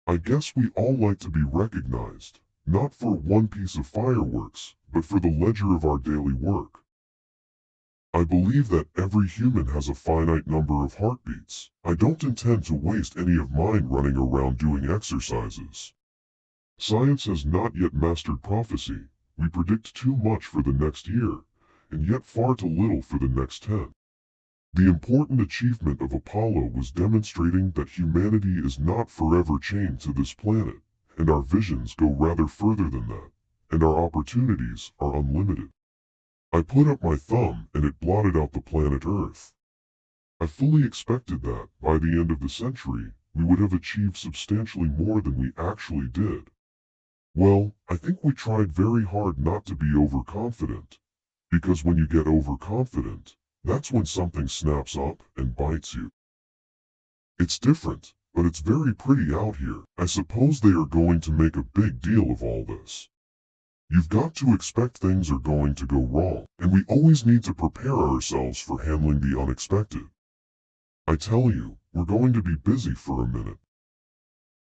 I guess we all like to be recognized, not for one piece of fireworks, but for the ledger of our daily work. I believe that every human has a finite number of heartbeats. I don't intend to waste any of mine running around doing exercises. Science has not yet mastered prophecy. We predict too much for the next year, and yet far too little for the next 10. The important achievement of Apollo was demonstrating that humanity is not forever chained to this planet, and our visions go rather further than that, and our opportunities are unlimited. I put up my thumb and it blotted out the planet Earth. I fully expected that, by the end of the century, we would have achieved substantially more than we actually did. Well, I think we tried very hard not to be overconfident, because when you get overconfident, that's when something snaps up and bites you. It's different, but it's very pretty out here. I suppose they are going to make a big deal of all this. You've got to expect things are going to go wrong, and we always need to prepare ourselves for handling the unexpected. I tell you, we're going to be busy for a minute.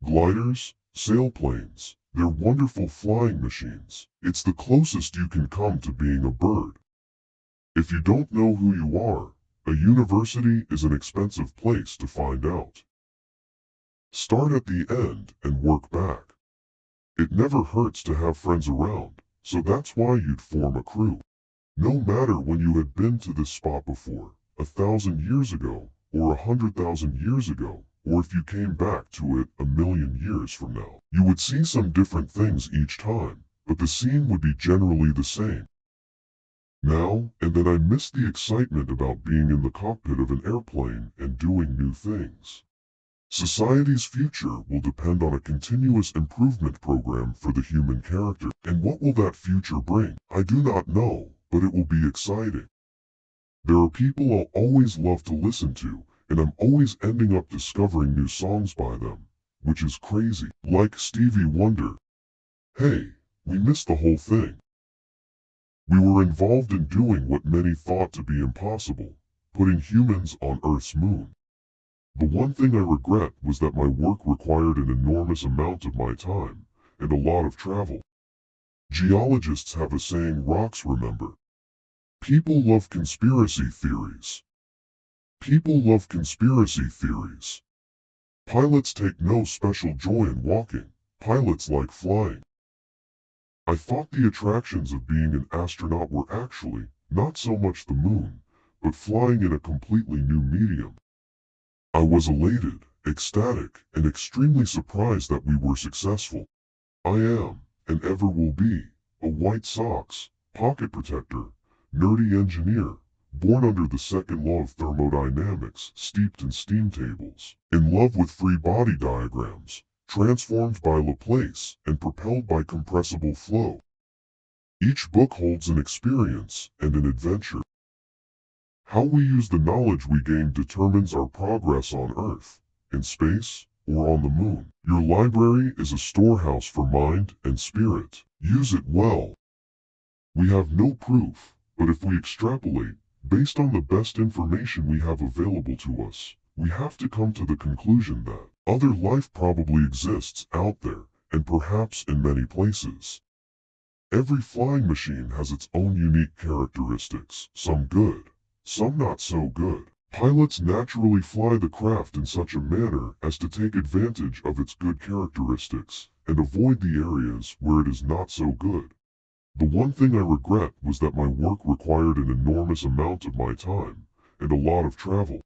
Gliders, sailplanes, they're wonderful flying machines. It's the closest you can come to being a bird. If you don't know who you are, a university is an expensive place to find out. Start at the end and work back. It never hurts to have friends around, so that's why you'd form a crew. No matter when you had been to this spot before, 1,000 years ago, or 100,000 years ago, or if you came back to it 1,000,000 years from now, you would see some different things each time, but the scene would be generally the same. Now and then I miss the excitement about being in the cockpit of an airplane and doing new things. Society's future will depend on a continuous improvement program for the human character. And what will that future bring? I do not know, but it will be exciting. There are people I'll always love to listen to, and I'm always ending up discovering new songs by them, which is crazy. Like Stevie Wonder. Hey, we missed the whole thing. We were involved in doing what many thought to be impossible, putting humans on Earth's moon. The one thing I regret was that my work required an enormous amount of my time, and a lot of travel. Geologists have a saying, rocks remember. People love conspiracy theories. People love conspiracy theories. Pilots take no special joy in walking. Pilots like flying. I thought the attractions of being an astronaut were actually, not so much the moon, but flying in a completely new medium. I was elated, ecstatic, and extremely surprised that we were successful. I am, and ever will be, a White Sox, pocket protector, nerdy engineer, born under the second law of thermodynamics, steeped in steam tables, in love with free body diagrams, transformed by Laplace, and propelled by compressible flow. Each book holds an experience and an adventure. How we use the knowledge we gain determines our progress on Earth, in space, or on the moon. Your library is a storehouse for mind and spirit. Use it well. We have no proof, but if we extrapolate, based on the best information we have available to us, we have to come to the conclusion that other life probably exists out there, and perhaps in many places. Every flying machine has its own unique characteristics, some good, some not so good. Pilots naturally fly the craft in such a manner as to take advantage of its good characteristics, and avoid the areas where it is not so good. The one thing I regret was that my work required an enormous amount of my time, and a lot of travel.